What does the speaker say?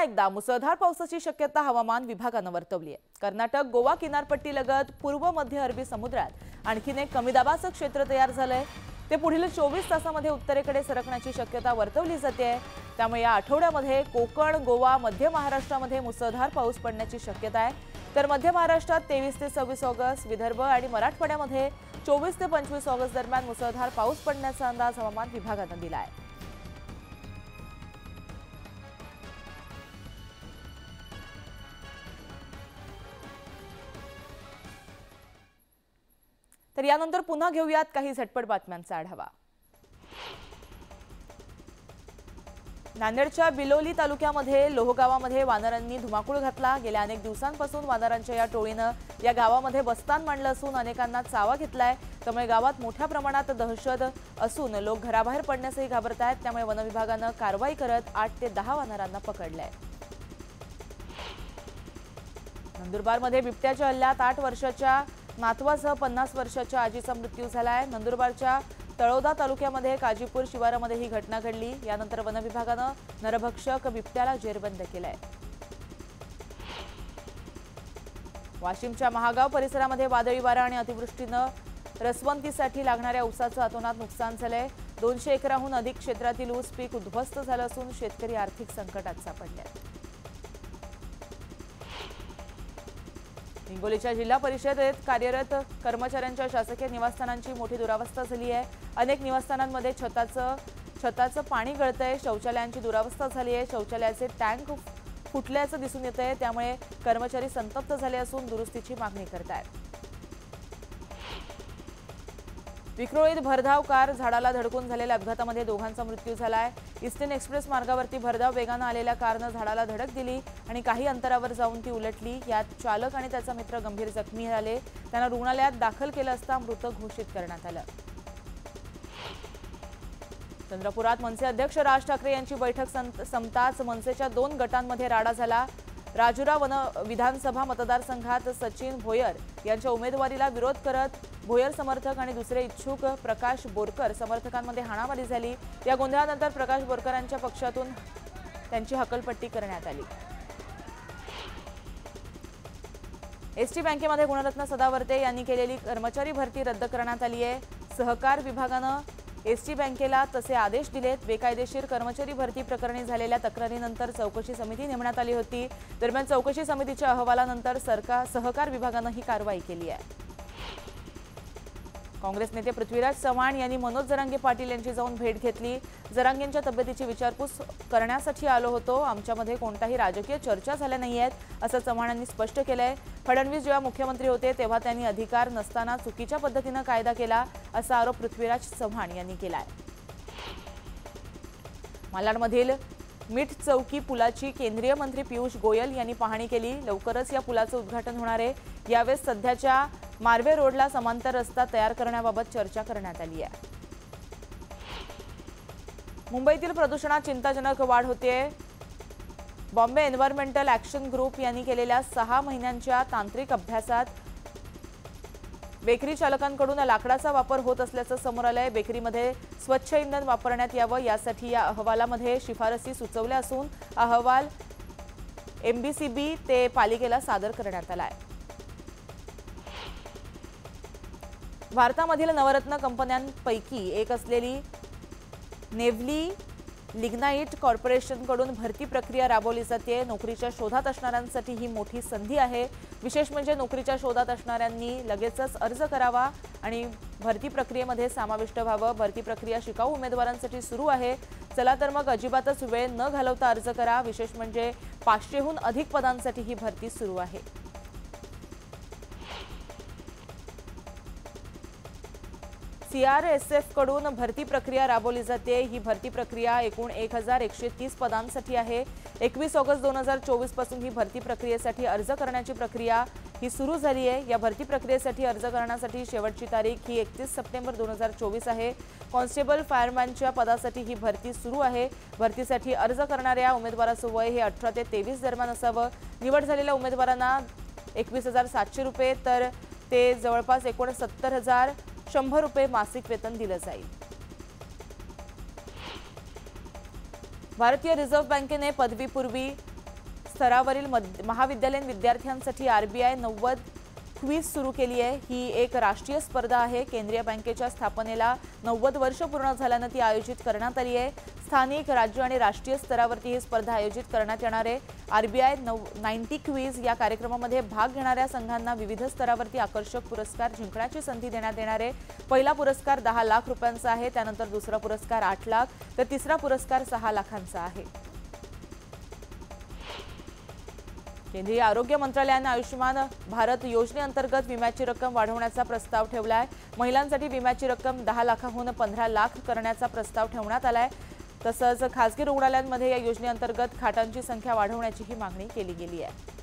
एकदा मुसळधार पावसाची शक्यता हवामान विभागानं वर्तवली आहे। कर्नाटक गोवा किनारपट्टीलगत पूर्व मध्य अरबी समुद्रात आणखीन एक कमी दाबाचं क्षेत्र तयार झालंय। ते पुढील 24 तासांमध्ये उत्तरेकडे सरकण्याची शक्यता वर्तवली जाते। त्यामुळे या आठवड्यामध्ये कोकण, गोवा, मध्य महाराष्ट्रामध्ये मुसळधार पाऊस पडण्याची शक्यता आहे। तर मध्य महाराष्ट्रात 23 ते 26 ऑगस्ट, विदर्भ आणि मराठवाड्यामध्ये 24 ते 25 ऑगस्ट दरम्यान मुसळधार पाऊस पडण्याचा अंदाज हवामान विभागानं दिला आहे। तर यानंतर पुन्हा घेऊयात काही झटपट बातम्यांचा आढावा। नांदेडच्या बिलोली तालुक्यामध्ये लोहगावामध्ये वानरांनी धुमाकूळ घातला। गेल्या अनेक दिवसांपासून वानरांच्या या टोळीनं या गावामध्ये बस्तान मांडलं असून अनेकांना चावा घेतलाय। त्यामुळे गावात मोठ्या प्रमाणात दहशत असून लोक घराबाहेर पडण्यासही घाबरतायत। त्यामुळे वन विभागानं कारवाई करत 8 ते 10 वानरांना पकडलंय। नंदुरबारमध्ये बिबट्याच्या हल्ल्यात 8 वर्षाच्या नातवासह 50 वर्षाच्या आजीचा मृत्यू झालाय। नंदुरबारच्या तळोदा तालुक्यामध्ये काजीपूर शिवारामध्ये ही घटना घडली। यानंतर वन विभागानं नरभक्षक बिबट्याला जेरबंद केलंय। वाशिमच्या महागाव परिसरामध्ये वादळी वारा आणि अतिवृष्टीनं रसवंतीसाठी लागणाऱ्या ऊसाचं अतोनात नुकसान झालंय। 200 एकराहून अधिक क्षेत्रातील ऊस पीक उद्ध्वस्त झालं असून शेतकरी आर्थिक संकटात सापडले। हिंगोलीच्या जिल्हा परिषदेत कार्यरत कर्मचाऱ्यांच्या शासकीय निवासस्थानांची मोठी दुरावस्था झाली आहे। अनेक निवासस्थानांमध्ये छताचं पाणी गळतंय, शौचालयांची दुरावस्था झाली आहे, शौचालयाचे टँक फुटल्याचं दिसून येतंय। त्यामुळे कर्मचारी संतप्त झाले असून दुरुस्तीची मागणी करतायत। विक्रोळीत भरधाव कार झाडाला धडकून झालेल्या अपघातामध्ये दोघांचा मृत्यू झालाय। ईस्टर्न एक्सप्रेस मार्गावरती भरधाव वेगानं आलेल्या कारनं झाडाला धडक दिली आणि काही अंतरावर जाऊन ती उलटली। यात चालक आणि त्याचा मित्र गंभीर जखमी झाले। त्यांना रुग्णालयात दाखल केलं असता मृत घोषित करण्यात आलं। चंद्रपुरात मनसे अध्यक्ष राज ठाकरे यांची बैठक संपताच मनसेच्या 2 गटांमध्ये राडा झाला। राजुरा विधानसभा मतदारसंघात सचिन भोयर यांच्या उमेदवारीला विरोध करत भोयर समर्थक आणि दुसरे इच्छुक प्रकाश बोरकर समर्थकांमध्ये हाणामारी झाली। या गोंधळानंतर प्रकाश बोरकरांच्या पक्षातून त्यांची हकलपट्टी करण्यात आली। एसटी बँकेमध्ये गुणरत्न सदावर्ते यांनी केलेली कर्मचारी भरती रद्द करण्यात आली आहे। सहकार विभागानं एसटी बँकेला तसे आदेश दिलेत। बेकायदेशीर कर्मचारी भरती प्रकरणी झालेल्या तक्रारीनंतर चौकशी समिती नेमण्यात आली होती। दरम्यान चौकशी समितीच्या अहवालानंतर सहकार विभागानं ही कारवाई केली आहे। काँग्रेस नेते पृथ्वीराज चव्हाण यांनी मनोज जरांगे पाटील यांची जाऊन भेट घेतली। जरांगेंच्या तब्येतीची विचारपूस करण्यासाठी आलो होतो, आमच्यामध्ये कोणताही राजकीय चर्चा झाल्या नाहीयेत असं चव्हाणांनी स्पष्ट केलंय। फडणवीस जेव्हा मुख्यमंत्री होते तेव्हा त्यांनी अधिकार नसताना चुकीच्या पद्धतीने कायदा केला असा आरोप पृथ्वीराज चव्हाण यांनी केलाय। मालाडमधील मिठ चौकी पुलाची केंद्रीय मंत्री पियुष गोयल यांनी पाहणी केली। लवकरच या पुलाचं उद्घाटन होणार आहे। यावेळेस सध्याच्या मार्वे रोडला समांतर रस्ता तयार करण्याबाबत चर्चा करण्यात आली आहे। मुंबईतील प्रदूषणात चिंताजनक वाढ होतेय। बॉम्बे एन्व्हायरमेंटल ॲक्शन ग्रुप यांनी केलेल्या 6 महिन्यांच्या तांत्रिक अभ्यासात बेकरी चालकांकडून लाकडाचा वापर होत असल्याचं समोर आलंय। बेकरीमध्ये स्वच्छ इंधन वापरण्यात यावं यासाठी या अहवालामध्ये शिफारसी सुचवल्या असून अहवाल एमबीसीबी ते पालिकेला सादर करण्यात आलाय। भारतामधील नवरत्न कंपन्यांपैकी एक असलेली नेव्हली लिग्नाइट कॉर्पोरेशनकडून भरती प्रक्रिया राबवली जाते। नोकरीच्या शोधात असणाऱ्यांसाठी ही मोठी संधी आहे। विशेष म्हणजे नोकरीच्या शोधात असणाऱ्यांनी लगेचच अर्ज करावा आणि भरती प्रक्रियेमध्ये समाविष्ट व्हावं। भरती प्रक्रिया शिकाऊ उमेदवारांसाठी सुरू आहे। चला तर मग अजिबातच वेळ न घालवता अर्ज करा। विशेष म्हणजे 500हून अधिक पदांसाठी ही भरती सुरू आहे। CRSF कडून भरती प्रक्रिया राबवली जाते। ही भरती प्रक्रिया एकूण 1130 पदांसाठी आहे। 21 ऑगस्ट 2024 पासून ही भरती प्रक्रियेसाठी अर्ज करण्याची प्रक्रिया ही सुरू झाली आहे। या भरती प्रक्रियेसाठी अर्ज करण्यासाठी शेवटची तारीख ही 31 सप्टेंबर 2024 आहे। कॉन्स्टेबल फायरमॅनच्या पदासाठी ही भरती सुरू आहे। भरतीसाठी अर्ज करणाऱ्या उमेदवाराचं वय हे 18 ते 23 दरम्यान असावं। निवड झालेल्या उमेदवारांना 21,700 रुपये तर ते जवळपास 69,100 रुपये मासिक वेतन दिलं जाईल। भारतीय रिझर्व्ह बँकेने पदवीपूर्वी स्तरावरील महाविद्यालयीन विद्यार्थ्यांसाठी आरबीआय 90 क्विज सुरू केली आहे। ही एक राष्ट्रीय स्पर्धा आहे। केंद्रीय बँकेच्या स्थापनेला 90 वर्ष पूर्ण झाल्यानं ती आयोजित करण्यात आली आहे। स्थानिक, राज्य आणि राष्ट्रीय स्तरावरती ही स्पर्धा आयोजित करण्यात येणार आहे। आरबीआय 90 क्विज या कार्यक्रमामध्ये भाग घेणाऱ्या संघांना विविध स्तरावरती आकर्षक पुरस्कार जिंकण्याची संधी देण्यात येणार आहे। पहिला पुरस्कार 10 लाख रुपयांचा आहे, त्यानंतर दुसरा पुरस्कार 8 लाख तर तिसरा पुरस्कार 6 लाखांचा आहे। केंद्रीय आरोग्य मंत्रालयाने आयुष्यमान भारत योजनेअंतर्गत विम्याची रक्कम वाढवण्याचा प्रस्ताव ठेवलाय। महिलांसाठी विम्याची रक्कम 10 लाखांहून 15 लाख करण्याचा प्रस्ताव ठेवण्यात आलाय। तसंच खासगी रुग्णालयांमध्ये या योजनेअंतर्गत खाटांची संख्या वाढवण्याचीही मागणी केली गेली आहे।